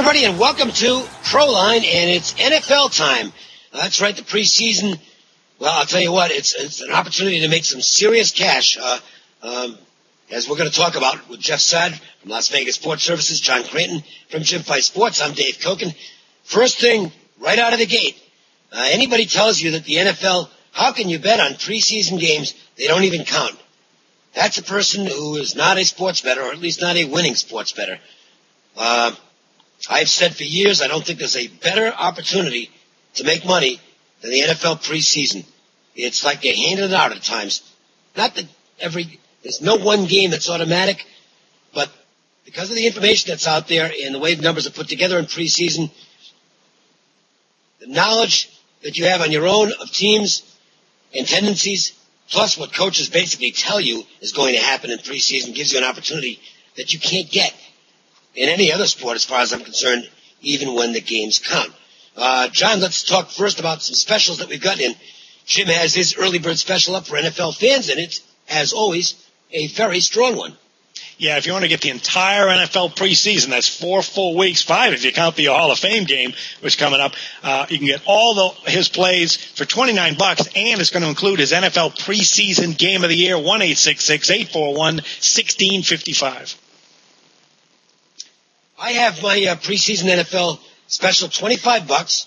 everybody, and welcome to Proline, and it's NFL time. That's right, the preseason. Well, I'll tell you what, it's an opportunity to make some serious cash, as we're going to talk about with Jeff Saad from Las Vegas Sports Services, John Cranton from JimFeistSports. I'm Dave Cokin. First thing, right out of the gate, anybody tells you that the NFL, how can you bet on preseason games? They don't even count. That's a person who is not a sports bettor, or at least not a winning sports bettor. I've said for years, I don't think there's a better opportunity to make money than the NFL preseason. It's like they're handing it out at times. Not that there's no one game that's automatic, but because of the information that's out there and the way the numbers are put together in preseason, the knowledge that you have on your own of teams and tendencies, plus what coaches basically tell you is going to happen in preseason, gives you an opportunity that you can't get in any other sport, as far as I'm concerned, even when the games count. John, let's talk first about some specials that we've got in. Jim has his early bird special up for NFL fans, and it's, as always, a very strong one. Yeah, if you want to get the entire NFL preseason, that's 4 full weeks, 5 if you count the Hall of Fame game, which is coming up. You can get all his plays for $29, and it's going to include his NFL preseason game of the year, 1-866-841-1655. I have my preseason NFL special, $25.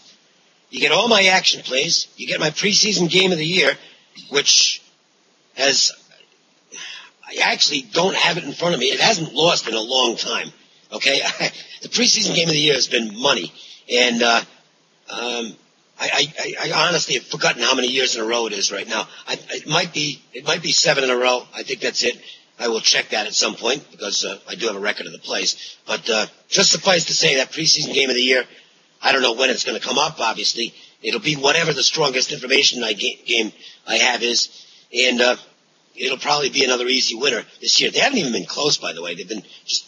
You get all my action plays. You get my preseason game of the year, which I actually don't have it in front of me. It hasn't lost in a long time. Okay, the preseason game of the year has been money, and I honestly have forgotten how many years in a row it is right now. It might be 7 in a row. I think that's it. I will check that at some point because I do have a record of the plays. But just suffice to say that preseason game of the year, I don't know when it's going to come up, obviously. It'll be whatever the strongest information game I have is. And it'll probably be another easy winner this year. They haven't even been close, by the way. They've been just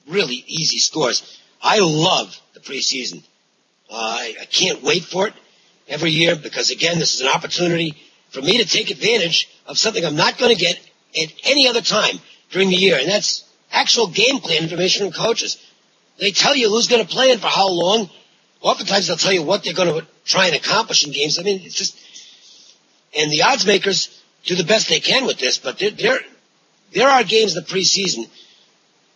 really easy scores. I love the preseason. I can't wait for it every year because, again, this is an opportunity for me to take advantage of something I'm not going to get at any other time during the year, and that's actual game plan information from coaches. They tell you who's going to play and for how long. Oftentimes they'll tell you what they're going to try and accomplish in games. I mean, it's just, and the odds makers do the best they can with this, but there are games in the preseason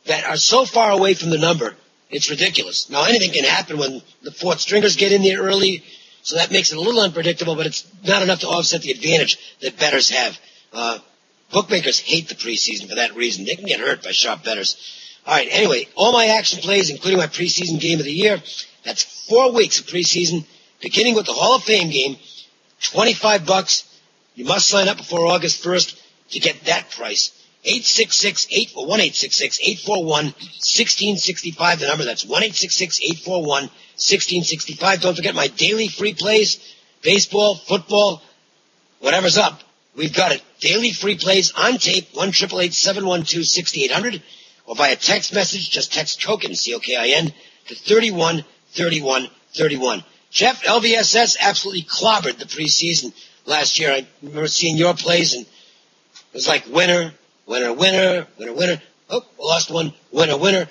that are so far away from the number, it's ridiculous. Now, anything can happen when the fourth stringers get in there early, so that makes it a little unpredictable, but it's not enough to offset the advantage that bettors have. Bookmakers hate the preseason for that reason. They can get hurt by sharp bettors. All right, anyway, all my action plays, including my preseason game of the year, that's 4 weeks of preseason, beginning with the Hall of Fame game, $25. You must sign up before August 1st to get that price. 1-866-841-1665, the number. That's 1-866-841-1665. Don't forget my daily free plays, baseball, football, whatever's up. We've got it. Daily free plays on tape, 1-888-712-6800, or via text message. Just text Cokin, C-O-K-I-N, to 313131. Jeff, LVSS absolutely clobbered the preseason last year. I remember seeing your plays, and it was like winner, winner, winner, winner, winner. Oh, lost one, winner, winner.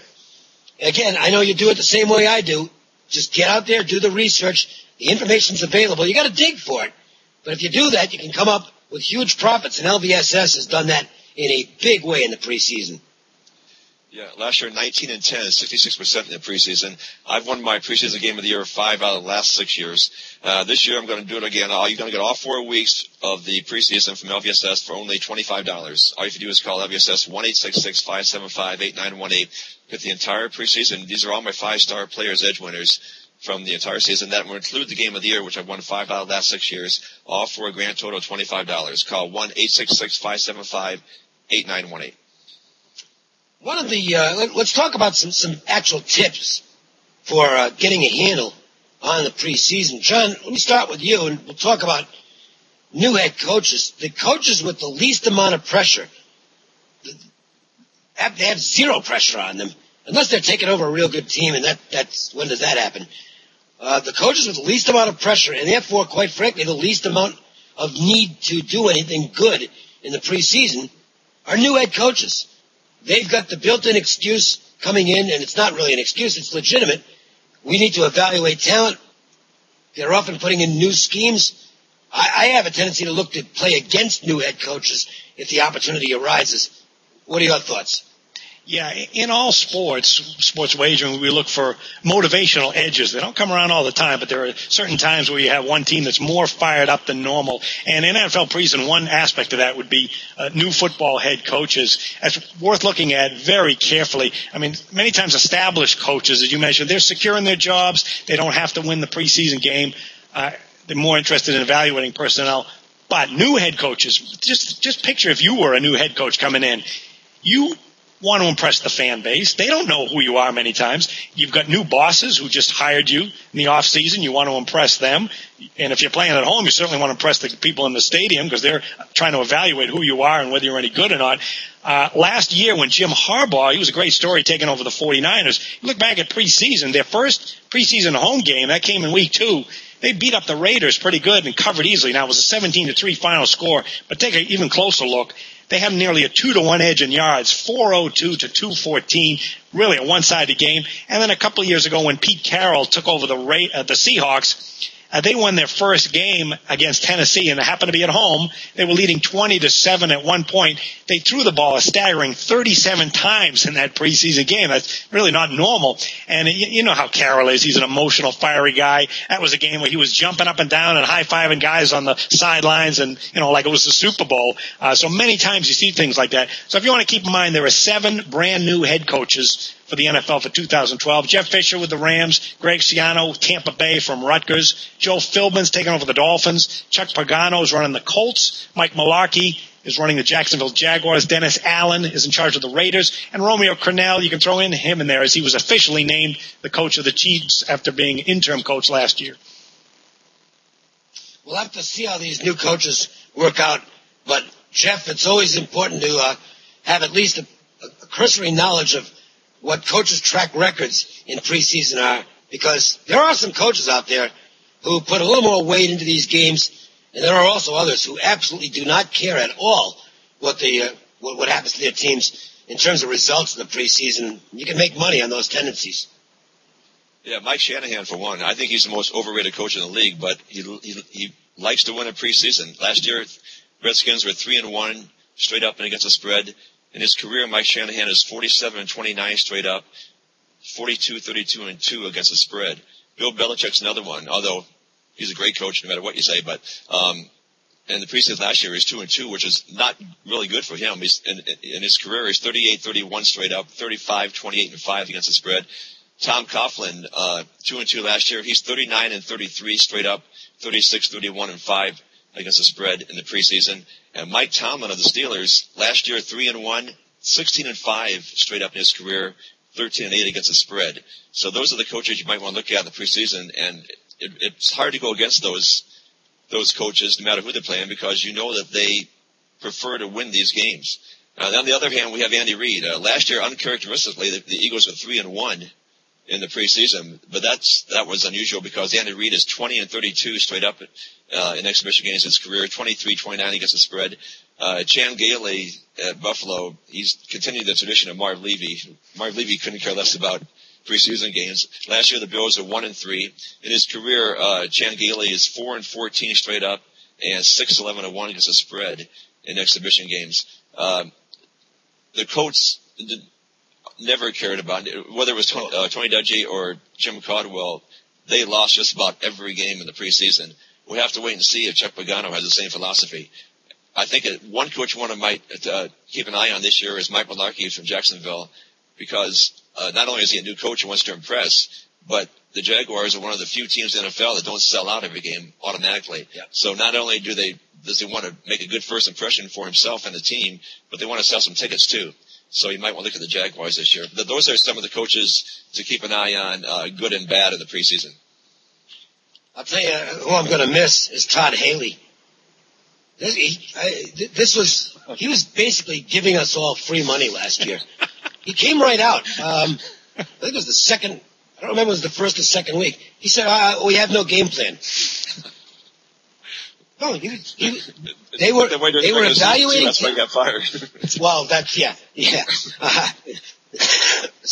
Again, I know you do it the same way I do. Just get out there, do the research. The information's available. You got to dig for it. But if you do that, you can come up with huge profits, and LVSS has done that in a big way in the preseason. Yeah, last year 19-10, 66% in the preseason. I've won my preseason game of the year 5 out of the last 6 years. This year I'm going to do it again. You're going to get all 4 weeks of the preseason from LVSS for only $25. All you have to do is call LVSS 1-866-575-8918. Get the entire preseason. These are all my 5-star players, edge winners from the entire season. That will include the game of the year, which I've won 5 out of the last 6 years, all for a grand total of $25. Call 1-866-575-8918. One of the let's talk about some actual tips for getting a handle on the preseason. John, let me start with you, and we'll talk about new head coaches. The coaches with the least amount of pressure, they have zero pressure on them, unless they're taking over a real good team, and that's when does that happen? The coaches with the least amount of pressure, and therefore, quite frankly, the least amount of need to do anything good in the preseason, are new head coaches. They've got the built-in excuse coming in, and it's not really an excuse, it's legitimate. We need to evaluate talent. They're often putting in new schemes. I have a tendency to look to play against new head coaches if the opportunity arises. What are your thoughts? Yeah, in all sports wagering, we look for motivational edges. They don't come around all the time, but there are certain times where you have one team that's more fired up than normal. And in NFL preseason, one aspect of that would be new football head coaches. That's worth looking at very carefully. I mean, many times established coaches, as you mentioned, they're secure in their jobs. They don't have to win the preseason game. They're more interested in evaluating personnel. But new head coaches, just picture if you were a new head coach coming in. You want to impress the fan base. They don't know who you are many times. You've got new bosses who just hired you in the offseason. You want to impress them. And if you're playing at home, you certainly want to impress the people in the stadium because they're trying to evaluate who you are and whether you're any good or not. Last year when Jim Harbaugh, he was a great story taking over the 49ers. You look back at preseason, their first preseason home game, that came in week 2. They beat up the Raiders pretty good and covered easily. Now, it was a 17-3 final score, but take an even closer look. They had nearly a 2-to-1 edge in yards, 402 to 214, really a one-sided game. And then a couple of years ago when Pete Carroll took over the Seahawks, they won their first game against Tennessee, and they happened to be at home. They were leading 20-7 at one point. They threw the ball a staggering 37 times in that preseason game. That's really not normal. And you know how Carroll is. He's an emotional, fiery guy. That was a game where he was jumping up and down and high-fiving guys on the sidelines and, like it was the Super Bowl. So many times you see things like that. So if you want to keep in mind, there are 7 brand-new head coaches for the NFL for 2012. Jeff Fisher with the Rams, Greg Schiano, Tampa Bay from Rutgers, Joe Philbin's taking over the Dolphins, Chuck Pagano is running the Colts, Mike Mularkey is running the Jacksonville Jaguars, Dennis Allen is in charge of the Raiders, and Romeo Crennel, you can throw him in there as he was officially named the coach of the Chiefs after being interim coach last year. We'll have to see how these new coaches work out, but Jeff, it's always important to have at least a cursory knowledge of what coaches' track records in preseason are, because there are some coaches out there who put a little more weight into these games, and there are also others who absolutely do not care at all what happens to their teams in terms of results in the preseason. You can make money on those tendencies. Yeah, Mike Shanahan, for one. I think he's the most overrated coach in the league, but he likes to win in preseason. Last year, Redskins were 3-1 straight up and against the spread. In his career, Mike Shanahan is 47-29 straight up, 42-32-2 against the spread. Bill Belichick's another one, although he's a great coach no matter what you say. But in the preseason last year, he's 2-2, which is not really good for him. He's in his career, he's 38-31 straight up, 35-28-5 against the spread. Tom Coughlin, 2-2 last year, he's 39-33 straight up, 36-31-5 against the spread in the preseason. And Mike Tomlin of the Steelers, last year 3-1, 16-5 straight up in his career, 13-8 against the spread. So those are the coaches you might want to look at in the preseason, and it's hard to go against those coaches, no matter who they're playing, because you know that they prefer to win these games. On the other hand, we have Andy Reid. Last year, uncharacteristically, the Eagles were 3-1 in the preseason, but that was unusual because Andy Reid is 20-32 straight up in exhibition games in his career, 23-29 against the spread. Chan Gailey at Buffalo, he's continued the tradition of Marv Levy. Marv Levy couldn't care less about preseason games. Last year, the Bills are 1-3. In his career, Chan Gailey is 4-14 straight up and 6-11-1 against the spread in exhibition games. The Colts never cared about it. Whether it was Tony Dungy or Jim Caldwell, they lost just about every game in the preseason. We have to wait and see if Chuck Pagano has the same philosophy. I think one coach might keep an eye on this year is Mike Mularkey from Jacksonville, because not only is he a new coach who wants to impress, but the Jaguars are one of the few teams in the NFL that don't sell out every game automatically. Yeah. So not only does he want to make a good first impression for himself and the team, but they want to sell some tickets too. So you might want to look at the Jaguars this year. Those are some of the coaches to keep an eye on, good and bad in the preseason. I'll tell you who I'm going to miss is Todd Haley. He was basically giving us all free money last year. He came right out. I think it was the second. I don't remember if it was the first or second week. He said, "We have no game plan." No, they were evaluating. That's why he got fired. Well, that's yeah.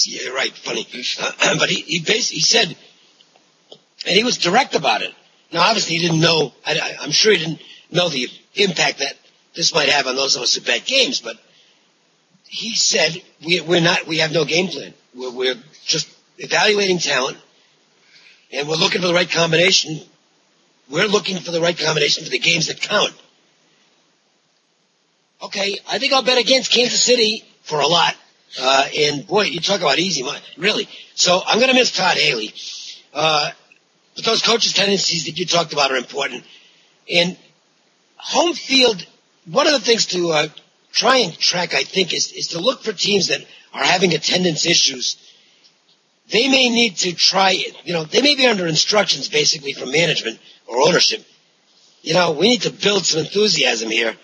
Yeah, you're right. Funny. But he basically said, and he was direct about it. Now, obviously, he didn't know. I'm sure he didn't know the impact that this might have on those of us who bet games. But he said we have no game plan. We're just evaluating talent, and we're looking for the right combination. We're looking for the right combination for the games that count. Okay, I think I'll bet against Kansas City for a lot. And boy, you talk about easy money, really. So I'm going to miss Todd Haley. But those coaches' tendencies that you talked about are important. And home field, one of the things to try and track, I think, is to look for teams that are having attendance issues. They may need to try, they may be under instructions basically from management or ownership. We need to build some enthusiasm here.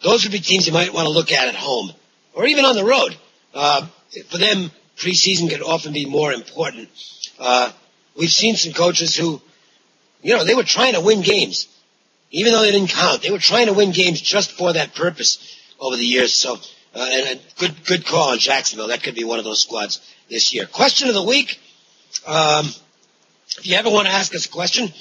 Those would be teams you might want to look at home or even on the road. For them, preseason can often be more important. We've seen some coaches who, they were trying to win games. Even though they didn't count, they were trying to win games just for that purpose over the years. So, and a good call on Jacksonville. That could be one of those squads this year. Question of the week. If you ever want to ask us a question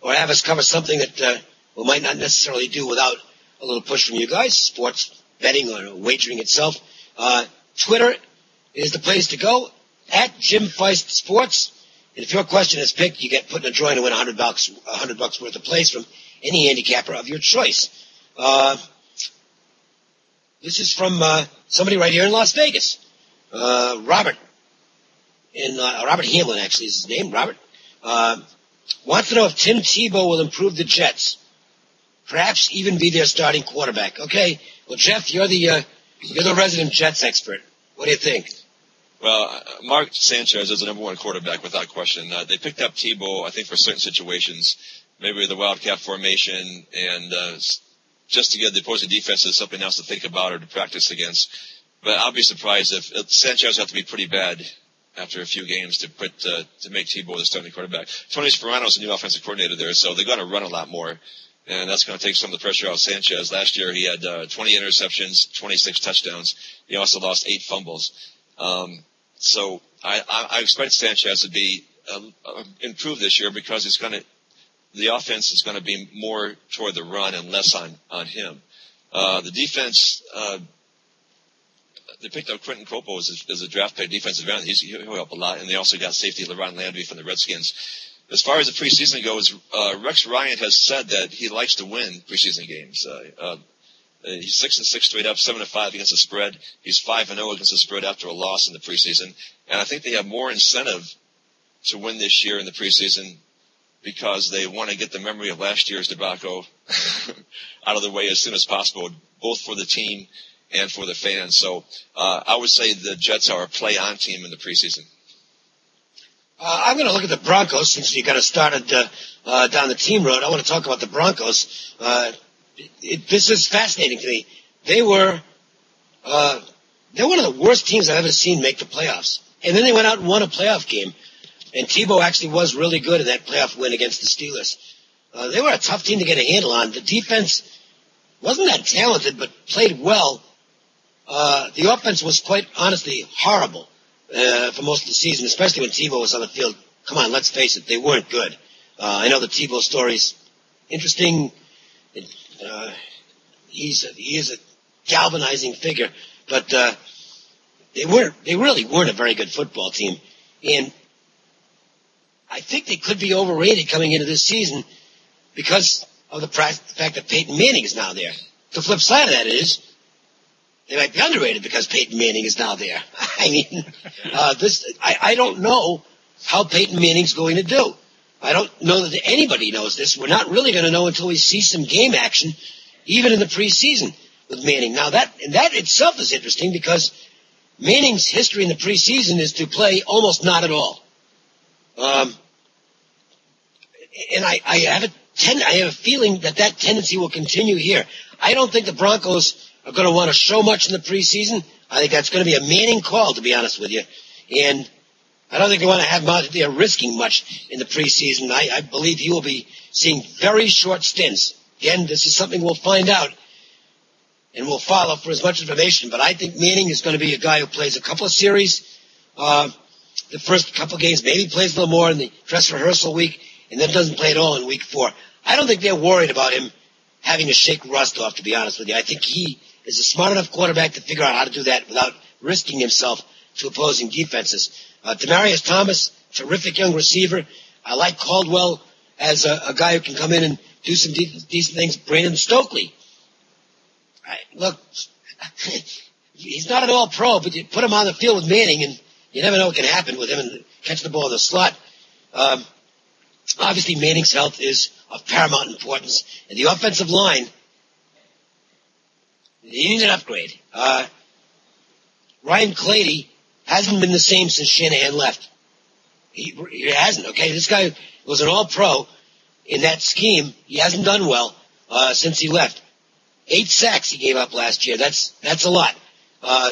or have us cover something that we might not necessarily do without a little push from you guys, sports betting or wagering itself, Twitter is the place to go, at JimFeistSports. And if your question is picked, you get put in a drawing to win $100 worth of plays from any handicapper of your choice. This is from somebody right here in Las Vegas. Robert Hamlin, actually, is his name. Robert wants to know if Tim Tebow will improve the Jets, perhaps even be their starting quarterback. Okay, well, Jeff, you're the resident Jets expert. What do you think? Well, Mark Sanchez is the number one quarterback without question. They picked up Tebow, I think, for certain situations, maybe with the Wildcat formation, and just to give the opposing defenses something else to think about or to practice against. But I'll be surprised if Sanchez have to be pretty bad after a few games to make Tebow the starting quarterback. Tony Sperano's the new offensive coordinator there, so they're going to run a lot more, and that's going to take some of the pressure out of Sanchez. Last year he had 20 interceptions, 26 touchdowns. He also lost 8 fumbles. So I expect Sanchez to be improved this year because the offense is going to be more toward the run and less on him. The defense, they picked up Quentin Kropo as a draft pick defensive end. He'll help a lot, and they also got safety LeRon Landry from the Redskins. As far as the preseason goes, Rex Ryan has said that he likes to win preseason games. He's 6-6 straight up, 7-5 against the spread. He's 5-0 against the spread after a loss in the preseason. And I think they have more incentive to win this year in the preseason because they want to get the memory of last year's debacle out of the way as soon as possible, both for the team and for the fans. So I would say the Jets are a play-on team in the preseason. I'm going to look at the Broncos since you got us started down the team road. I want to talk about the Broncos. This is fascinating to me. They're one of the worst teams I've ever seen make the playoffs. And then they went out and won a playoff game. And Tebow actually was really good in that playoff win against the Steelers. They were a tough team to get a handle on. The defense wasn't that talented, but played well. The offense was quite honestly horrible for most of the season, especially when Tebow was on the field. Come on, let's face it, they weren't good. I know the Tebow story's interesting. He is a galvanizing figure, but they really weren't a very good football team. And I think they could be overrated coming into this season because of the fact that Peyton Manning is now there. The flip side of that is they might be underrated because Peyton Manning is now there. I mean, I don't know how Peyton Manning's going to do. I don't know that anybody knows this. We're not really going to know until we see some game action, even in the preseason with Manning. Now, that itself is interesting because Manning's history in the preseason is to play almost not at all. And I have a feeling that tendency will continue here. I don't think the Broncos are going to want to show much in the preseason. I think that's going to be a Manning call, to be honest with you. And I don't think they want to have him out there risking much in the preseason. I believe he will be seeing very short stints. Again, this is something we'll find out and we'll follow for as much information. But I think Manning is going to be a guy who plays a couple of series, the first couple games, maybe plays a little more in the dress rehearsal week, and then doesn't play at all in week 4. I don't think they're worried about him having to shake rust off, to be honest with you. I think he is a smart enough quarterback to figure out how to do that without risking himself to opposing defenses. Demaryius Thomas, terrific young receiver. I like Caldwell as a guy who can come in and do some decent things. Brandon Stokely. Look, he's not an all-pro, but you put him on the field with Manning, and you never know what can happen with him and catch the ball in the slot. Obviously, Manning's health is of paramount importance. And the offensive line, they need an upgrade. Ryan Clady hasn't been the same since Shanahan left. He hasn't, okay? This guy was an all-pro in that scheme. He hasn't done well since he left. 8 sacks he gave up last year. That's a lot.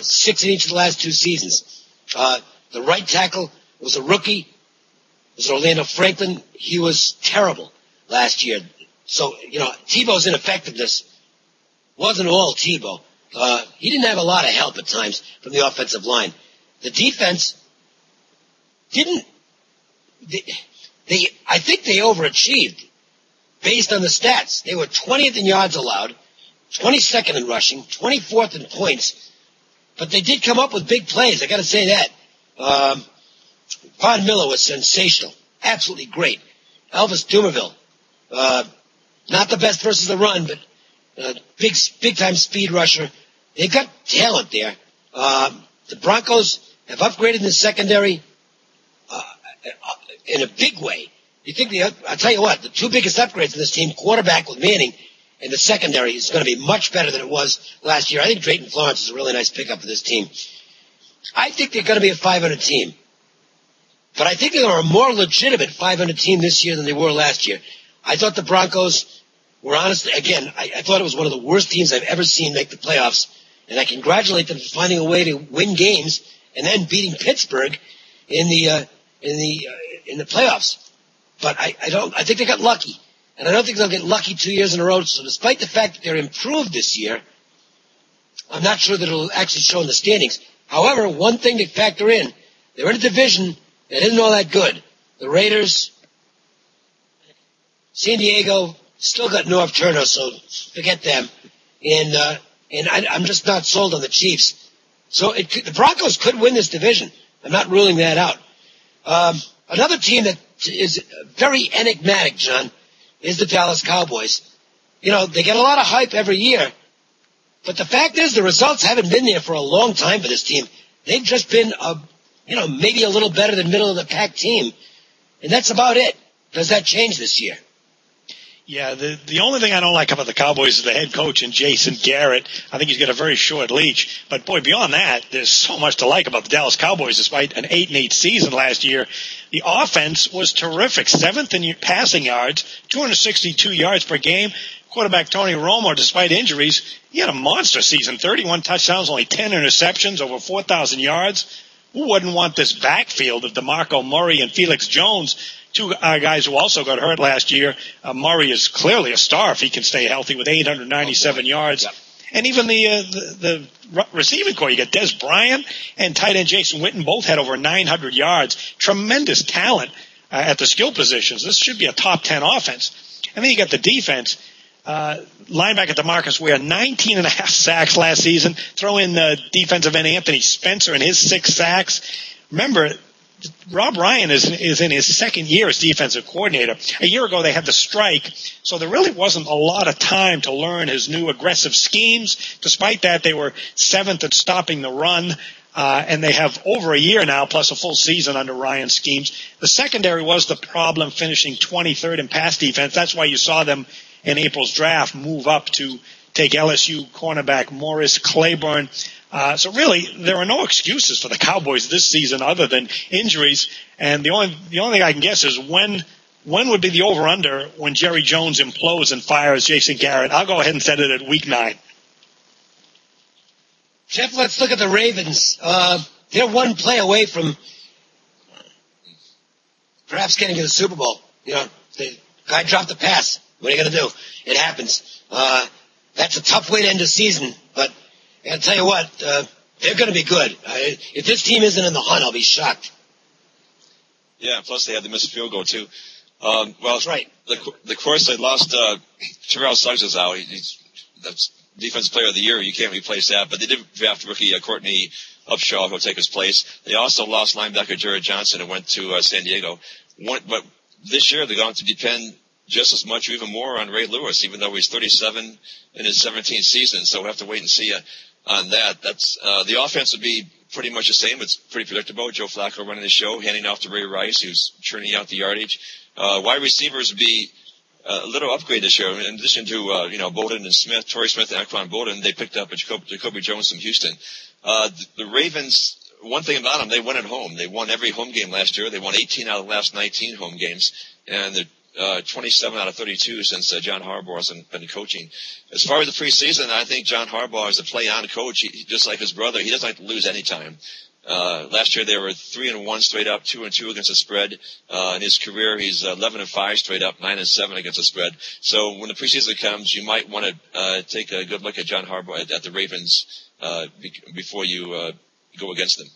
6 in each of the last 2 seasons. The right tackle was a rookie. It was Orlando Franklin. He was terrible last year. So, Tebow's ineffectiveness wasn't all Tebow. He didn't have a lot of help at times from the offensive line. The defense didn't. I think they overachieved based on the stats. They were 20th in yards allowed, 22nd in rushing, 24th in points, but they did come up with big plays. I got to say that. Von Miller was sensational, absolutely great. Elvis Dumerville, not the best versus the run, but big time speed rusher. They've got talent there. The Broncos have upgraded in the secondary in a big way. I'll tell you what, the 2 biggest upgrades in this team, quarterback with Manning, and the secondary is going to be much better than it was last year. I think Drayton Florence is a really nice pickup for this team. I think they're going to be a 500 team. But I think they are a more legitimate 500 team this year than they were last year. I thought the Broncos were honestly, again, I thought it was one of the worst teams I've ever seen make the playoffs. And I congratulate them for finding a way to win games and then beating Pittsburgh in the playoffs. But I think they got lucky. And I don't think they'll get lucky 2 years in a row. So despite the fact that they're improved this year, I'm not sure that it'll actually show in the standings. However, one thing to factor in, they're in a division that isn't all that good. The Raiders, San Diego, still got Norv Turner, so forget them. And I'm just not sold on the Chiefs. So the Broncos could win this division. I'm not ruling that out. Another team that is very enigmatic, John, is the Dallas Cowboys. They get a lot of hype every year, but the fact is the results haven't been there for a long time for this team. They've just been, maybe a little better than middle of the pack team, and that's about it. Does that change this year? Yeah, the only thing I don't like about the Cowboys is the head coach and Jason Garrett. I think he's got a very short leash. But, boy, beyond that, there's so much to like about the Dallas Cowboys despite an 8-8 season last year. The offense was terrific. 7th in passing yards, 262 yards per game. Quarterback Tony Romo, despite injuries, he had a monster season. 31 touchdowns, only 10 interceptions, over 4,000 yards. Who wouldn't want this backfield of DeMarco Murray and Felix Jones? 2 guys who also got hurt last year. Murray is clearly a star if he can stay healthy with 897 yards. Yep. And even the receiving core, you got Des Bryant and tight end Jason Witten, both had over 900 yards. Tremendous talent at the skill positions. This should be a top 10 offense. And then you got the defense. Linebacker DeMarcus Ware, 19 and a half sacks last season. Throw in defensive end Anthony Spencer and his 6 sacks. Remember, Rob Ryan is in his 2nd year as defensive coordinator. A year ago they had the strike, so there really wasn't a lot of time to learn his new aggressive schemes. Despite that, they were 7th at stopping the run, and they have over a year now, plus a full season under Ryan's schemes. The secondary was the problem, finishing 23rd in pass defense. That's why you saw them in April's draft move up to take LSU cornerback Morris Claiborne. So really, there are no excuses for the Cowboys this season other than injuries. And the only thing I can guess is when would be the over/under when Jerry Jones implodes and fires Jason Garrett. I'll go ahead and set it at week 9. Jeff, let's look at the Ravens. They're one play away from perhaps getting to the Super Bowl. The guy dropped the pass. What are you going to do? It happens. That's a tough way to end the season, but I got to tell you what, they're going to be good. If this team isn't in the hunt, I'll be shocked. Yeah, plus they had the missed field goal, too. That's right. The course they lost, Terrell Suggs is out. That's Defensive Player of the Year. You can't replace that. But they did draft rookie Courtney Upshaw, who'll take his place. They also lost linebacker Jared Johnson, who went to San Diego. But this year they're going to depend just as much or even more on Ray Lewis, even though he's 37 in his 17th season. So we'll have to wait and see on that. That's the offense will be pretty much the same. It's pretty predictable. Joe Flacco running the show, handing off to Ray Rice, who's churning out the yardage. Wide receivers will be a little upgrade this year. In addition to Bolden and Smith, Torrey Smith and Anquan Bolden, they picked up Jacoby Jones from Houston. The Ravens, one thing about them, they won at home. They won every home game last year. They won 18 out of the last 19 home games, and they're 27 out of 32 since John Harbaugh has been coaching. As far as the preseason, I think John Harbaugh is a play-on coach. He, just like his brother, he doesn't like to lose any time. Last year they were 3-1 straight up, 2-2 against the spread. In his career, he's 11-5 straight up, 9-7 against the spread. So when the preseason comes, you might want to take a good look at John Harbaugh at the Ravens before you go against them.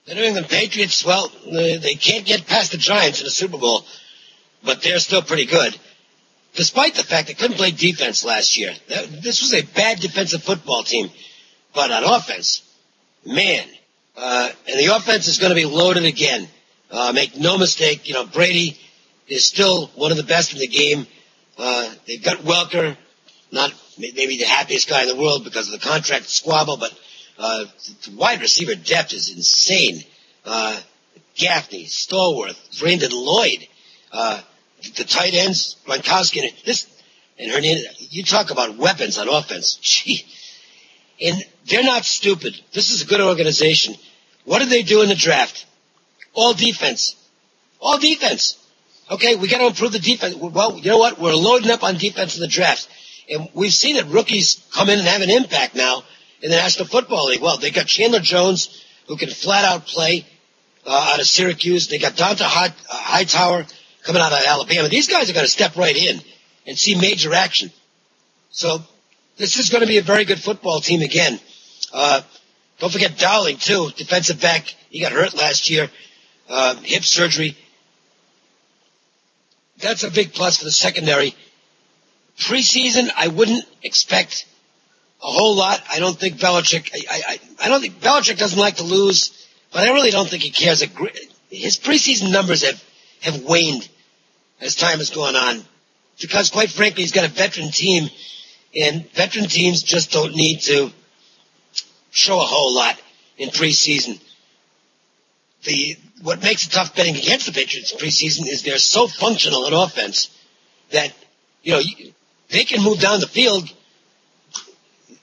The New England Patriots, well, they can't get past the Giants in the Super Bowl, but they're still pretty good, despite the fact they couldn't play defense last year. This was a bad defensive football team, but on offense, man, and the offense is going to be loaded again. Make no mistake, Brady is still one of the best in the game. They've got Welker, not maybe the happiest guy in the world because of the contract squabble, but the wide receiver depth is insane. Gaffney, Stallworth, Brandon Lloyd, the tight ends, Gronkowski, and Hernandez. You talk about weapons on offense. Gee. And they're not stupid. This is a good organization. What did they do in the draft? All defense. All defense. Okay, we got to improve the defense. Well, you know what? We're loading up on defense in the draft. And we've seen that rookies come in and have an impact now in the National Football League. Well, they got Chandler Jones, who can flat out play out of Syracuse. They got Donta Hightower coming out of Alabama. These guys are going to step right in and see major action. So this is going to be a very good football team again. Don't forget Dowling, too, defensive back. He got hurt last year, hip surgery. That's a big plus for the secondary. Preseason, I wouldn't expect a whole lot. I don't think Belichick. I don't think Belichick doesn't like to lose, but I really don't think he cares. His preseason numbers have waned as time has gone on because, quite frankly, he's got a veteran team, and veteran teams just don't need to show a whole lot in preseason. What makes it tough betting against the Patriots preseason is they're so functional in offense that they can move down the field.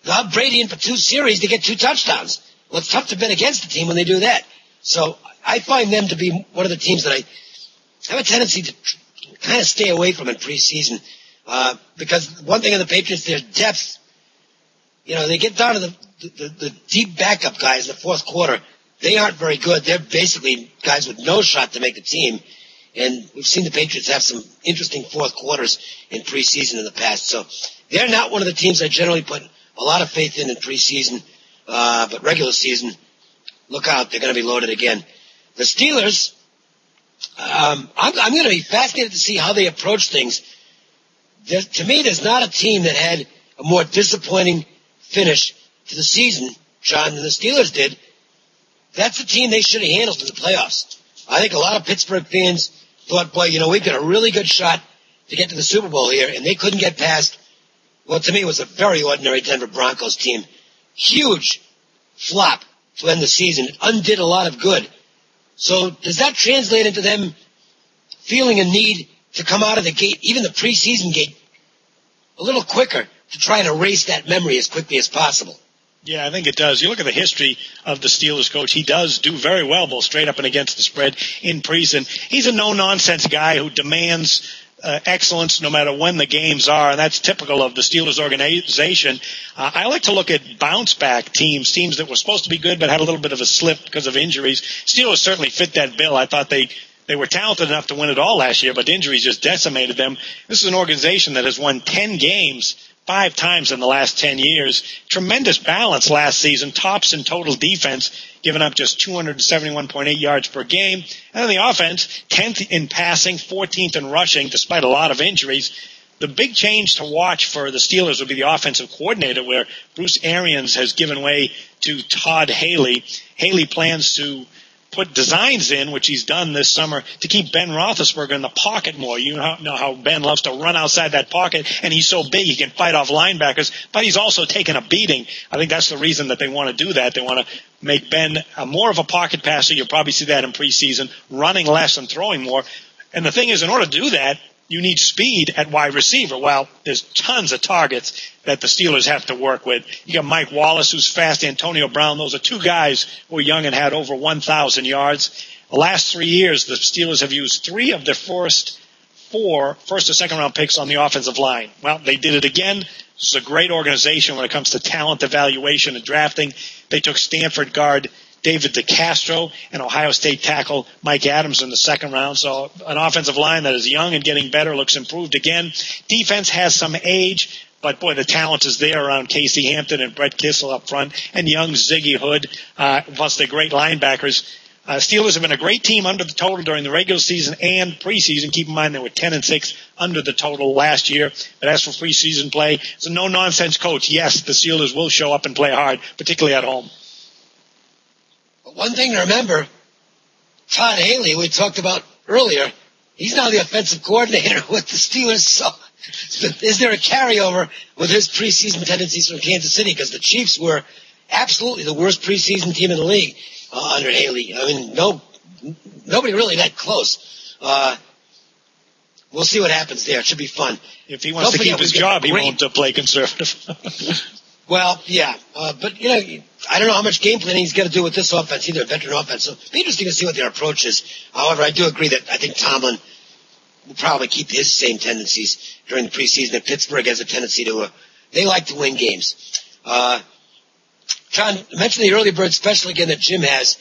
They'll have Brady in for 2 series to get 2 touchdowns. Well, it's tough to bet against the team when they do that. So I find them to be one of the teams that I have a tendency to kind of stay away from in preseason because one thing in the Patriots, their depth. They get down to the deep backup guys in the fourth quarter. They aren't very good. They're basically guys with no shot to make the team. And we've seen the Patriots have some interesting fourth quarters in preseason in the past. So they're not one of the teams I generally put a lot of faith in preseason. But regular season, look out. They're going to be loaded again. The Steelers, I'm going to be fascinated to see how they approach things. To me, there's not a team that had a more disappointing finish to the season, John, than the Steelers did. That's a team they should have handled in the playoffs. I think a lot of Pittsburgh fans thought, boy, we've got a really good shot to get to the Super Bowl here, and they couldn't get past, well, to me, it was a very ordinary Denver Broncos team. Huge flop to end the season. It undid a lot of good. So does that translate into them feeling a need to come out of the gate, even the preseason gate, a little quicker to try and erase that memory as quickly as possible? Yeah, I think it does. You look at the history of the Steelers coach. He does do very well, both straight up and against the spread in preseason. He's a no-nonsense guy who demands excellence no matter when the games are, and that's typical of the Steelers organization. I like to look at bounce-back teams that were supposed to be good but had a little bit of a slip because of injuries. Steelers certainly fit that bill. I thought they were talented enough to win it all last year, but injuries just decimated them. This is an organization that has won 10 games 5 times in the last 10 years. Tremendous balance last season. Tops in total defense, giving up just 271.8 yards per game. And then the offense, 10th in passing, 14th in rushing, despite a lot of injuries. The big change to watch for the Steelers would be the offensive coordinator, where Bruce Arians has given way to Todd Haley. Haley plans to put designs in, which he's done this summer, to keep Ben Roethlisberger in the pocket more. You know how Ben loves to run outside that pocket, and he's so big he can fight off linebackers, but he's also taken a beating. I think that's the reason that they want to do that. They want to make Ben more of a pocket passer. You'll probably see that in preseason, running less and throwing more. And the thing is, in order to do that, you need speed at wide receiver. Well, there's tons of targets that the Steelers have to work with. You got Mike Wallace, who's fast, Antonio Brown. Those are 2 guys who are young and had over 1,000 yards. The last 3 years, the Steelers have used 3 of their first or second round picks on the offensive line. Well, they did it again. This is a great organization when it comes to talent evaluation and drafting. They took Stanford guard David DeCastro and Ohio State tackle Mike Adams in the second round. So an offensive line that is young and getting better, looks improved again. Defense has some age, but boy, the talent is there around Casey Hampton and Brett Kissel up front, and young Ziggy Hood, plus they're great linebackers. Steelers have been a great team under the total during the regular season and preseason. Keep in mind they were 10-6 under the total last year. But as for preseason play, it's a no-nonsense coach. Yes, the Steelers will show up and play hard, particularly at home. One thing to remember, Todd Haley, we talked about earlier, he's now the offensive coordinator with the Steelers. So is there a carryover with his preseason tendencies from Kansas City? Because the Chiefs were absolutely the worst preseason team in the league under Haley. I mean, nobody really that close. We'll see what happens there. It should be fun. If he wants to keep his job, he won't play conservative. Well, yeah, but I don't know how much game planning he's got to do with this offense, either a veteran offense. So it'll be interesting to see what their approach is. However, I do agree that I think Tomlin will probably keep his same tendencies during the preseason. And Pittsburgh has a tendency to they like to win games. John mentioned the early bird special again that Jim has.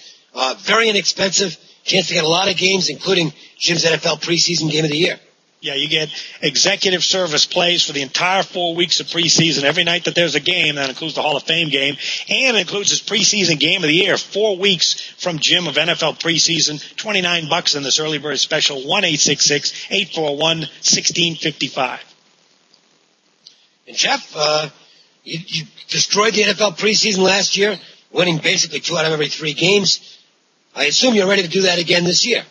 Very inexpensive, chance to get a lot of games, including Jim's NFL preseason game of the year. Yeah, you get executive service plays for the entire 4 weeks of preseason. Every night that there's a game, that includes the Hall of Fame game, and it includes his preseason game of the year. 4 weeks from Jim of NFL preseason, $29 in this early bird special, 1-866-841-1655. And Jeff, you destroyed the NFL preseason last year, winning basically 2 out of every 3 games. I assume you're ready to do that again this year.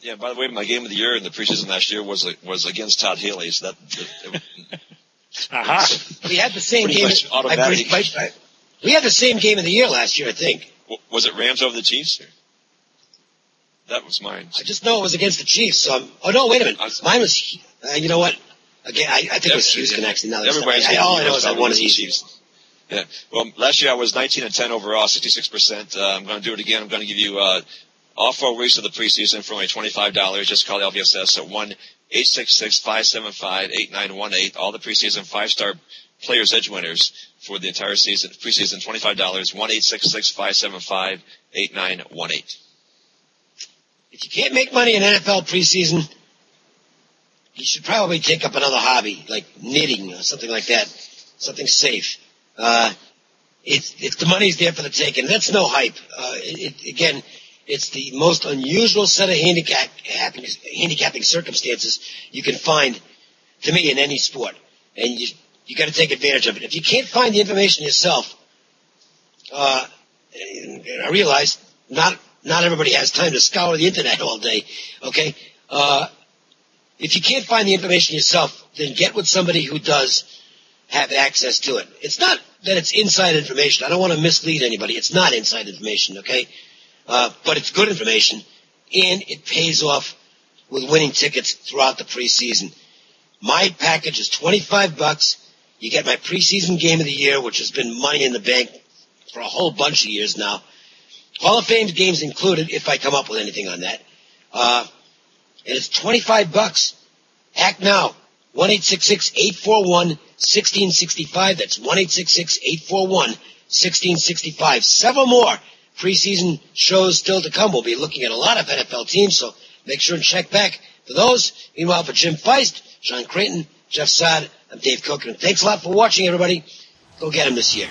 Yeah, by the way, my game of the year in the preseason last year was against Todd Haley. So We had the same game. We had the same game of the year last year, I think. Was it Rams over the Chiefs? That was mine. I just know it was against the Chiefs. So no, wait a minute. Mine was. You know what? Again, I think it was Houston actually. Now all I know is I won the Chiefs. Yeah. Well, last year I was 19-10 overall, 66%. I'm going to do it again. I'm going to give you all 4 weeks of the preseason for only $25. Just call the LVSS at 1-866-575-8918. All the preseason 5-star players edge winners for the entire season. Preseason $25. 1-866-575-8918. If you can't make money in NFL preseason, you should probably take up another hobby like knitting or something like that. Something safe. If the money's there for the taking, that's no hype. Again, it's the most unusual set of handicapping circumstances you can find, to me, in any sport. And you got to take advantage of it. If you can't find the information yourself, I realize not everybody has time to scour the internet all day. Okay, if you can't find the information yourself, then get with somebody who does have access to it. It's not that it's inside information. I don't want to mislead anybody. It's not inside information, okay? But it's good information, and it pays off with winning tickets throughout the preseason. My package is $25. You get my preseason game of the year, which has been money in the bank for a whole bunch of years now. Hall of Fame games included, if I come up with anything on that. And it's $25. Act now. 1-866-841-1665. That's 1-866-841-1665. Several more preseason shows still to come. We'll be looking at a lot of NFL teams, so make sure and check back for those. Meanwhile, for Jim Feist, John Cranton, Jeff Saad, I'm Dave Cokin. Thanks a lot for watching, everybody. Go get him this year.